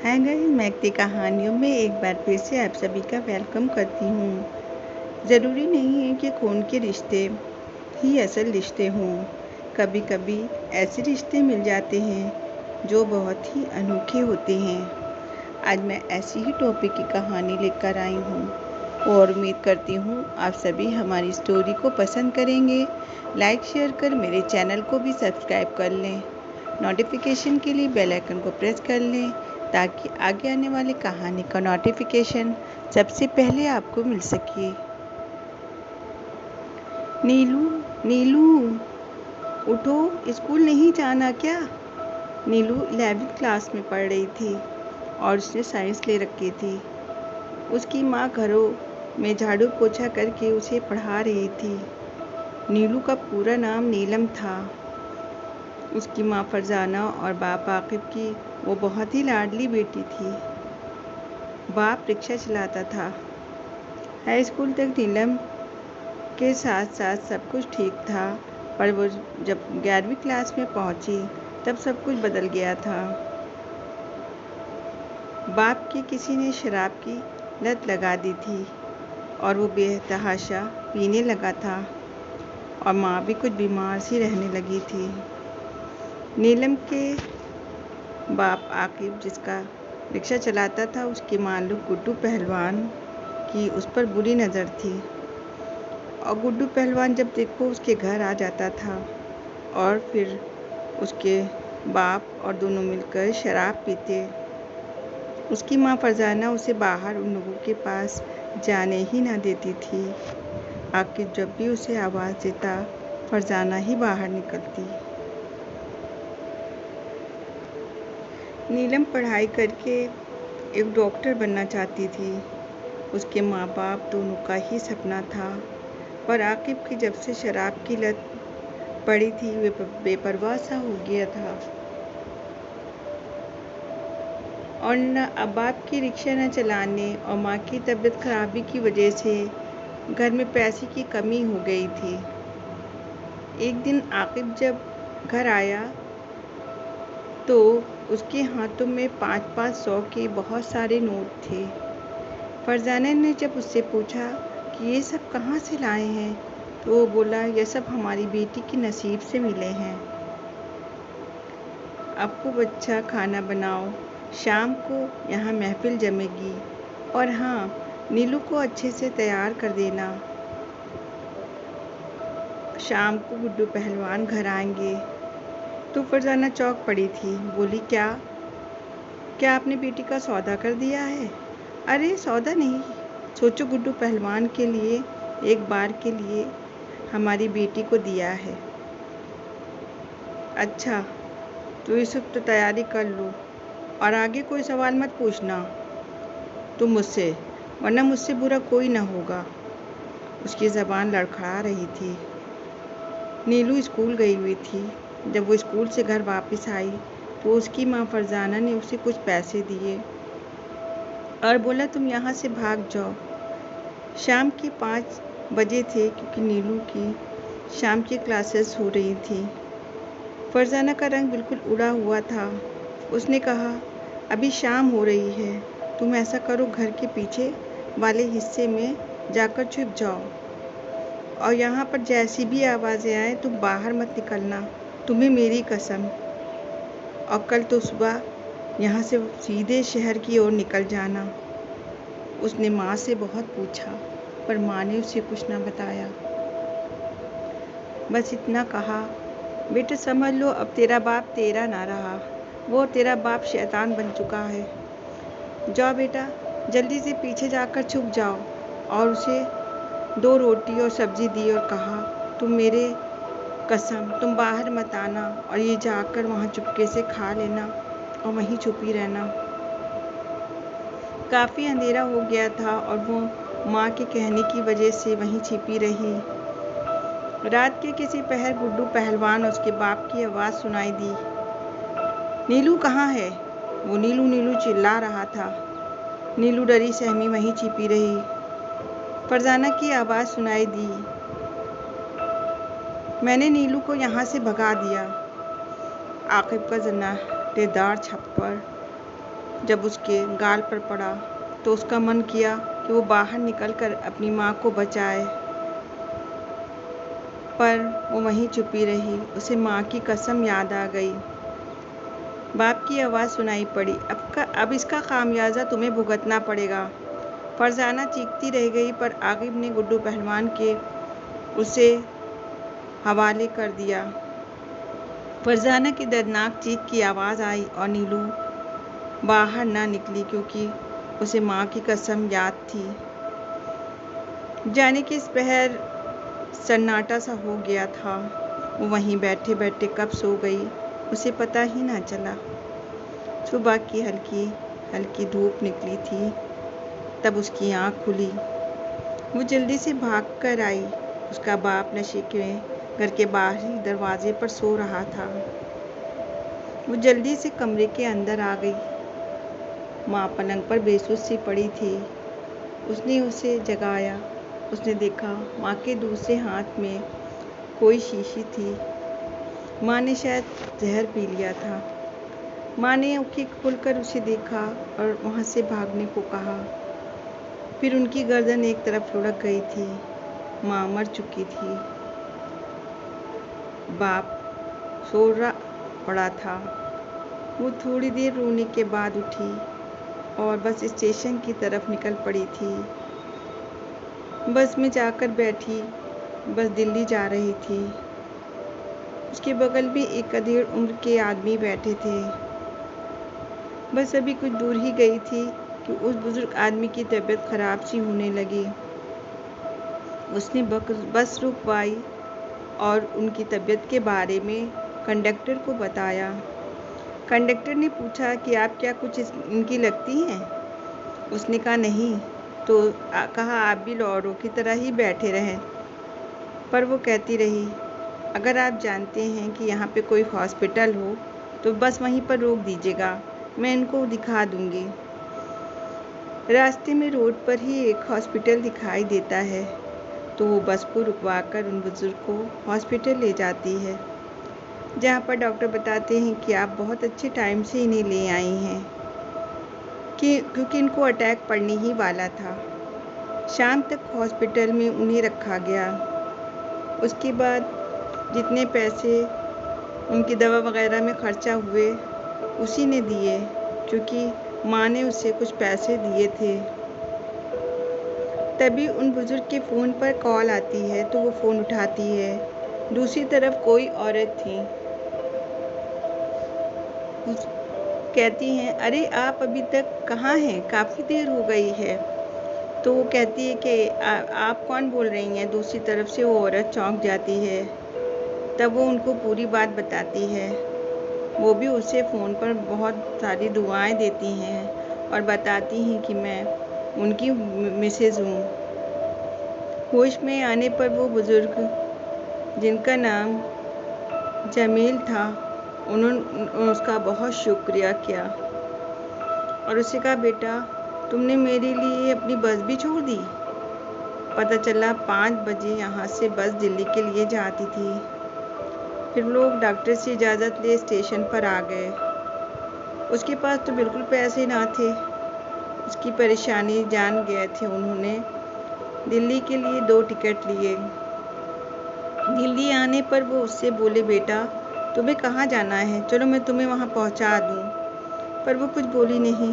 Hi guys, मैं एकती कहानियों में एक बार फिर से आप सभी का वेलकम करती हूँ। ज़रूरी नहीं है कि खून के रिश्ते ही असल रिश्ते हों। कभी कभी ऐसे रिश्ते मिल जाते हैं जो बहुत ही अनोखे होते हैं। आज मैं ऐसी ही टॉपिक की कहानी लेकर आई हूँ और उम्मीद करती हूँ आप सभी हमारी स्टोरी को पसंद करेंगे। लाइक शेयर कर मेरे चैनल को भी सब्सक्राइब कर लें। नोटिफिकेशन के लिए बेल आइकन को प्रेस कर लें ताकि आगे आने वाली कहानी का नोटिफिकेशन सबसे पहले आपको मिल सके। नीलू, नीलू, उठो, स्कूल नहीं जाना क्या? नीलू 11वीं क्लास में पढ़ रही थी और उसने साइंस ले रखी थी। उसकी माँ घरों में झाड़ू पोछा करके उसे पढ़ा रही थी। नीलू का पूरा नाम नीलम था। उसकी माँ फरजाना और बाप आकिब की वो बहुत ही लाडली बेटी थी। बाप रिक्शा चलाता था। हाई स्कूल तक नीलम के साथ साथ सब कुछ ठीक था, पर वो जब 11वीं क्लास में पहुंची तब सब कुछ बदल गया था। बाप की किसी ने शराब की लत लगा दी थी और वो बेतहाशा पीने लगा था और माँ भी कुछ बीमार सी रहने लगी थी। नीलम के बाप आकिब, जिसका रिक्शा चलाता था, उसके मालिक गुड्डू पहलवान की उस पर बुरी नज़र थी और गुड्डू पहलवान जब देखो उसके घर आ जाता था और फिर उसके बाप और दोनों मिलकर शराब पीते। उसकी माँ फरजाना उसे बाहर उन लोगों के पास जाने ही ना देती थी। आकिब जब भी उसे आवाज़ देता, फरजाना ही बाहर निकलती। नीलम पढ़ाई करके एक डॉक्टर बनना चाहती थी। उसके माँ बाप दोनों का ही सपना था, पर आकिब की जब से शराब की लत पड़ी थी वे बेपरवाह सा हो गया था और न बाप की रिक्शा न चलाने और माँ की तबीयत खराबी की वजह से घर में पैसे की कमी हो गई थी। एक दिन आकिब जब घर आया तो उसके हाथों में 5-5 सौ के बहुत सारे नोट थे। फरजाना ने जब उससे पूछा कि ये सब कहाँ से लाए हैं, तो वो बोला, यह सब हमारी बेटी की नसीब से मिले हैं। आपको बच्चा खाना बनाओ, शाम को यहाँ महफिल जमेगी और हाँ, नीलू को अच्छे से तैयार कर देना। शाम को गुड्डू पहलवान घर आएंगे। तो फरजाना चौंक पड़ी थी। बोली, क्या क्या आपने बेटी का सौदा कर दिया है? अरे सौदा नहीं, सोचो गुड्डू पहलवान के लिए एक बार के लिए हमारी बेटी को दिया है। अच्छा, तो ये सब तो तैयारी कर लो और आगे कोई सवाल मत पूछना तुम मुझसे, वरना मुझसे बुरा कोई ना होगा। उसकी ज़बान लड़खड़ा रही थी। नीलू स्कूल गई हुई थी। जब वो स्कूल से घर वापस आई तो उसकी माँ फरजाना ने उसे कुछ पैसे दिए और बोला, तुम यहाँ से भाग जाओ। शाम के 5 बजे थे क्योंकि नीलू की शाम की क्लासेस हो रही थी। फरजाना का रंग बिल्कुल उड़ा हुआ था। उसने कहा, अभी शाम हो रही है, तुम ऐसा करो, घर के पीछे वाले हिस्से में जाकर छुप जाओ और यहाँ पर जैसी भी आवाज़ें आए तुम बाहर मत निकलना, तुम्हें मेरी कसम। और कल तो सुबह यहाँ से सीधे शहर की ओर निकल जाना। उसने माँ से बहुत पूछा, पर माँ ने उसे कुछ ना बताया। बस इतना कहा, बेटा समझ लो, अब तेरा बाप तेरा ना रहा, वो तेरा बाप शैतान बन चुका है। जाओ बेटा, जल्दी से पीछे जाकर छुप जाओ। और उसे 2 रोटी और सब्जी दी और कहा, तुम मेरे कसम, तुम बाहर मत आना और ये जाकर वहाँ चुपके से खा लेना और वहीं छुपी रहना। काफ़ी अंधेरा हो गया था और वो माँ के कहने की वजह से वहीं छिपी रही। रात के किसी पहर गुड्डू पहलवान और उसके बाप की आवाज़ सुनाई दी। नीलू कहाँ है? वो नीलू नीलू चिल्ला रहा था। नीलू डरी सहमी वहीं छिपी रही। फरजाना की आवाज़ सुनाई दी, मैंने नीलू को यहाँ से भगा दिया। आकिब का जनाटेदार छप्पर जब उसके गाल पर पड़ा तो उसका मन किया कि वो बाहर निकलकर अपनी माँ को बचाए, पर वो वहीं छुपी रही। उसे माँ की कसम याद आ गई। बाप की आवाज़ सुनाई पड़ी, अब इसका खामियाजा तुम्हें भुगतना पड़ेगा। फरजाना चीखती रह गई, पर आकिब ने गुड्डू पहलवान के उसे हवाले कर दिया। फरजाना की दर्दनाक चीख की आवाज़ आई और नीलू बाहर ना निकली, क्योंकि उसे माँ की कसम याद थी। जाने कि इस पहर सन्नाटा सा हो गया था। वो वहीं बैठे बैठे कब सो गई उसे पता ही ना चला। सुबह की हल्की हल्की धूप निकली थी, तब उसकी आँख खुली। वो जल्दी से भाग कर आई। उसका बाप नशे के घर के बाहरी दरवाजे पर सो रहा था। वो जल्दी से कमरे के अंदर आ गई। माँ पलंग पर बेसुध सी पड़ी थी। उसने उसे जगाया। उसने देखा माँ के दूसरे हाथ में कोई शीशी थी। माँ ने शायद जहर पी लिया था। माँ ने आँखें खोलकर उसे देखा और वहाँ से भागने को कहा। फिर उनकी गर्दन एक तरफ लुढ़क गई थी। माँ मर चुकी थी। बाप सो पड़ा था। वो थोड़ी देर रोने के बाद उठी और बस स्टेशन की तरफ निकल पड़ी थी। बस में जाकर बैठी। बस दिल्ली जा रही थी। उसके बगल में एक अधेड़ उम्र के आदमी बैठे थे। बस अभी कुछ दूर ही गई थी कि उस बुजुर्ग आदमी की तबीयत खराब सी होने लगी। उसने बस रुकवाई और उनकी तबीयत के बारे में कंडक्टर को बताया। कंडक्टर ने पूछा कि आप क्या कुछ इनकी लगती हैं? उसने कहा नहीं, तो कहा आप भी लौरों की तरह ही बैठे रहें। पर वो कहती रही, अगर आप जानते हैं कि यहाँ पे कोई हॉस्पिटल हो तो बस वहीं पर रोक दीजिएगा, मैं इनको दिखा दूँगी। रास्ते में रोड पर ही एक हॉस्पिटल दिखाई देता है, तो वो बस को रुकवाकर उन बुजुर्ग को हॉस्पिटल ले जाती है, जहाँ पर डॉक्टर बताते हैं कि आप बहुत अच्छे टाइम से इन्हें ले आई हैं, क्योंकि इनको अटैक पड़ने ही वाला था। शाम तक हॉस्पिटल में उन्हें रखा गया। उसके बाद जितने पैसे उनकी दवा वगैरह में खर्चा हुए उसी ने दिए, क्योंकि माँ ने उसे कुछ पैसे दिए थे। तभी उन बुजुर्ग के फ़ोन पर कॉल आती है, तो वो फ़ोन उठाती है। दूसरी तरफ कोई औरत थी। कहती हैं, अरे आप अभी तक कहाँ हैं? काफ़ी देर हो गई है। तो वो कहती है कि आप कौन बोल रही हैं? दूसरी तरफ से वो औरत चौंक जाती है। तब वो उनको पूरी बात बताती है। वो भी उसे फ़ोन पर बहुत सारी दुआएं देती हैं और बताती हैं कि मैं उनकी मिसेज़ हूँ। होश में आने पर वो बुज़ुर्ग, जिनका नाम जमील था, उन्होंने उसका बहुत शुक्रिया किया और उसे कहा, बेटा तुमने मेरे लिए अपनी बस भी छोड़ दी? पता चला 5 बजे यहाँ से बस दिल्ली के लिए जाती थी। फिर लोग डॉक्टर से इजाज़त ले स्टेशन पर आ गए। उसके पास तो बिल्कुल पैसे ना थे। उसकी परेशानी जान गए थे। उन्होंने दिल्ली के लिए 2 टिकट लिए। दिल्ली आने पर वो उससे बोले, बेटा तुम्हें कहाँ जाना है? चलो मैं तुम्हें वहाँ पहुँचा दूँ। पर वो कुछ बोली नहीं।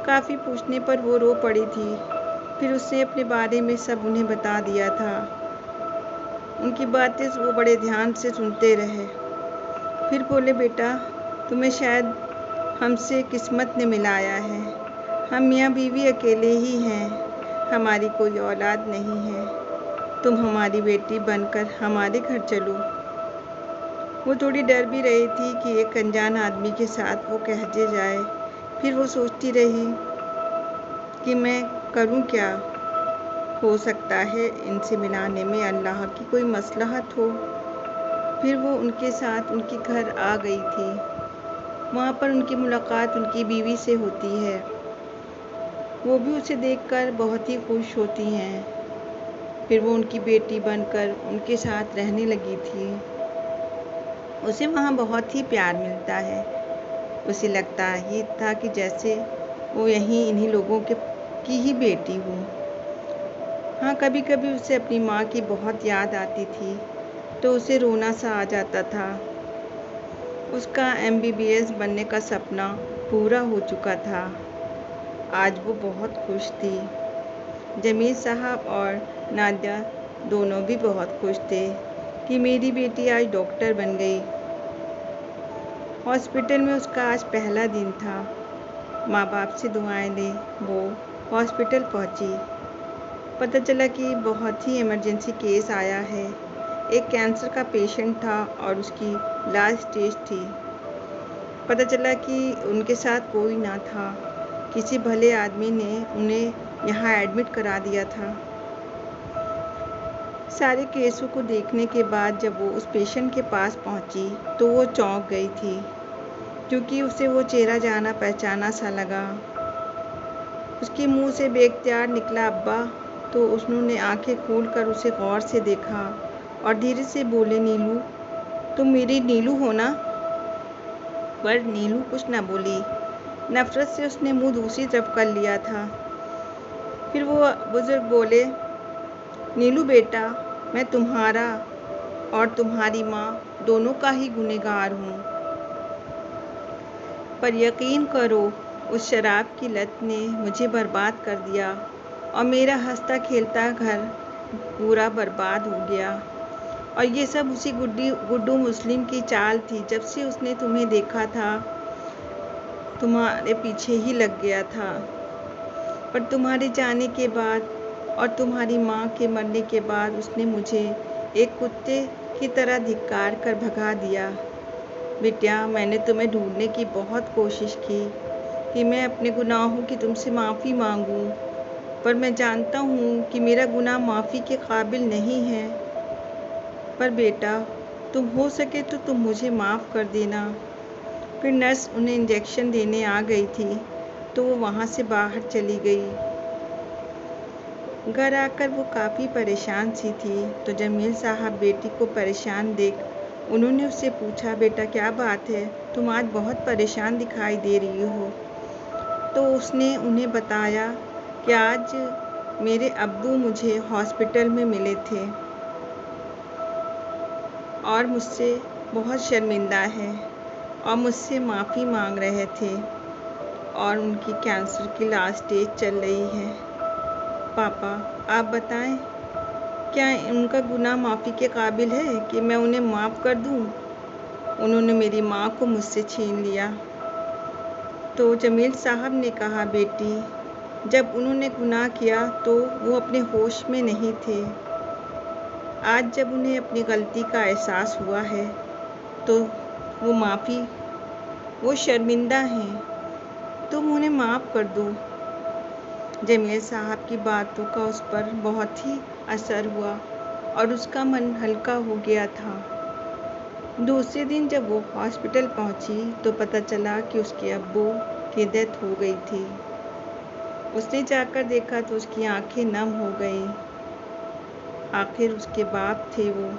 काफ़ी पूछने पर वो रो पड़ी थी। फिर उसने अपने बारे में सब उन्हें बता दिया था। उनकी बातें वो बड़े ध्यान से सुनते रहे। फिर बोले, बेटा तुम्हें शायद हमसे किस्मत ने मिलाया है। हम मियाँ बीवी अकेले ही हैं। हमारी कोई औलाद नहीं है। तुम हमारी बेटी बनकर हमारे घर चलो। वो थोड़ी डर भी रही थी कि एक अनजान आदमी के साथ वो कहजे जाए। फिर वो सोचती रही कि मैं करूं क्या? हो सकता है इनसे मिलाने में अल्लाह की कोई मसलहत हो। फिर वो उनके साथ उनके घर आ गई थी। वहाँ पर उनकी मुलाकात उनकी बीवी से होती है। वो भी उसे देखकर बहुत ही खुश होती हैं। फिर वो उनकी बेटी बनकर उनके साथ रहने लगी थी। उसे वहाँ बहुत ही प्यार मिलता है। उसे लगता ही था कि जैसे वो यहीं इन्हीं लोगों की ही बेटी हो। हाँ, कभी कभी उसे अपनी माँ की बहुत याद आती थी तो उसे रोना सा आ जाता था। उसका MBBS बनने का सपना पूरा हो चुका था। आज वो बहुत खुश थी। जमील साहब और नादिया दोनों भी बहुत खुश थे कि मेरी बेटी आज डॉक्टर बन गई। हॉस्पिटल में उसका आज पहला दिन था। माँ बाप से दुआएं ले वो हॉस्पिटल पहुंची। पता चला कि बहुत ही इमरजेंसी केस आया है। एक कैंसर का पेशेंट था और उसकी लास्ट स्टेज थी। पता चला कि उनके साथ कोई ना था। किसी भले आदमी ने उन्हें यहाँ एडमिट करा दिया था। सारे केसों को देखने के बाद जब वो उस पेशेंट के पास पहुंची तो वो चौंक गई थी, क्योंकि उसे वो चेहरा जाना पहचाना सा लगा। उसके मुंह से बेख्तियार निकला अब्बा, तो उन्होंने आंखें खोलकर उसे गौर से देखा और धीरे से बोले, नीलू, तुम मेरी नीलू हो ना? पर नीलू कुछ न बोली। नफरत से उसने मुंह दूसरी तरफ कर लिया था। फिर वो बुजुर्ग बोले, नीलू बेटा, मैं तुम्हारा और तुम्हारी माँ दोनों का ही गुनहगार हूँ, पर यकीन करो उस शराब की लत ने मुझे बर्बाद कर दिया और मेरा हंसता खेलता घर पूरा बर्बाद हो गया। और ये सब उसी गुड्डू मुस्लिम की चाल थी। जब से उसने तुम्हें देखा था तुम्हारे पीछे ही लग गया था, पर तुम्हारे जाने के बाद और तुम्हारी माँ के मरने के बाद उसने मुझे एक कुत्ते की तरह धिक्कार कर भगा दिया। बिटिया, मैंने तुम्हें ढूंढने की बहुत कोशिश की कि मैं अपने गुनाहों की तुमसे माफ़ी मांगूं, पर मैं जानता हूँ कि मेरा गुनाह माफ़ी के काबिल नहीं है। पर बेटा, तुम हो सके तो तुम मुझे माफ़ कर देना। फिर नर्स उन्हें इंजेक्शन देने आ गई थी तो वो वहाँ से बाहर चली गई। घर आकर वो काफ़ी परेशान सी थी, तो जमील साहब बेटी को परेशान देख उन्होंने उससे पूछा, बेटा क्या बात है, तुम आज बहुत परेशान दिखाई दे रही हो। तो उसने उन्हें बताया कि आज मेरे अब्बू मुझे हॉस्पिटल में मिले थे और मुझसे बहुत शर्मिंदा है और मुझसे माफ़ी मांग रहे थे और उनकी कैंसर की लास्ट स्टेज चल रही है। पापा, आप बताएं, क्या उनका गुनाह माफ़ी के काबिल है कि मैं उन्हें माफ़ कर दूं? उन्होंने मेरी माँ को मुझसे छीन लिया। तो जमील साहब ने कहा, बेटी, जब उन्होंने गुनाह किया तो वो अपने होश में नहीं थे। आज जब उन्हें अपनी गलती का एहसास हुआ है तो वो शर्मिंदा हैं। तुम उन्हें माफ़ कर दो। जमील साहब की बातों का उस पर बहुत ही असर हुआ और उसका मन हल्का हो गया था। दूसरे दिन जब वो हॉस्पिटल पहुंची तो पता चला कि उसके अब्बू की डेथ हो गई थी। उसने जाकर देखा तो उसकी आंखें नम हो गई। आखिर उसके बाप थे वो।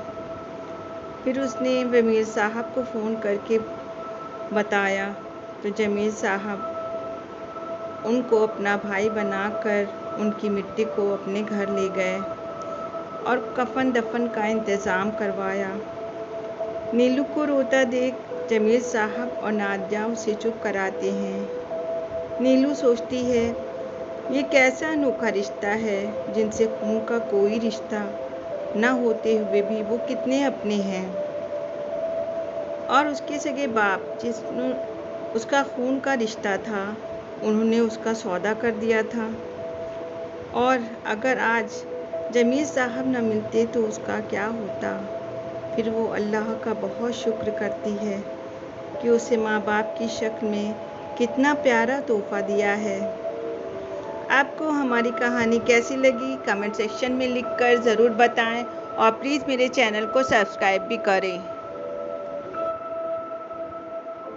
फिर उसने जमील साहब को फ़ोन करके बताया तो जमील साहब उनको अपना भाई बनाकर उनकी मिट्टी को अपने घर ले गए और कफन दफन का इंतज़ाम करवाया। नीलू को रोता देख जमील साहब और नादिया उसे चुप कराते हैं। नीलू सोचती है, ये कैसा अनोखा रिश्ता है जिनसे खून का कोई रिश्ता ना होते हुए भी वो कितने अपने हैं। और उसके सगे बाप जिसने उसका खून का रिश्ता था, उन्होंने उसका सौदा कर दिया था। और अगर आज जमील साहब न मिलते तो उसका क्या होता। फिर वो अल्लाह का बहुत शुक्र करती है कि उसे माँ बाप की शक्ल में कितना प्यारा तोहफ़ा दिया है। आपको हमारी कहानी कैसी लगी कमेंट सेक्शन में लिखकर ज़रूर बताएं और प्लीज़ मेरे चैनल को सब्सक्राइब भी करें।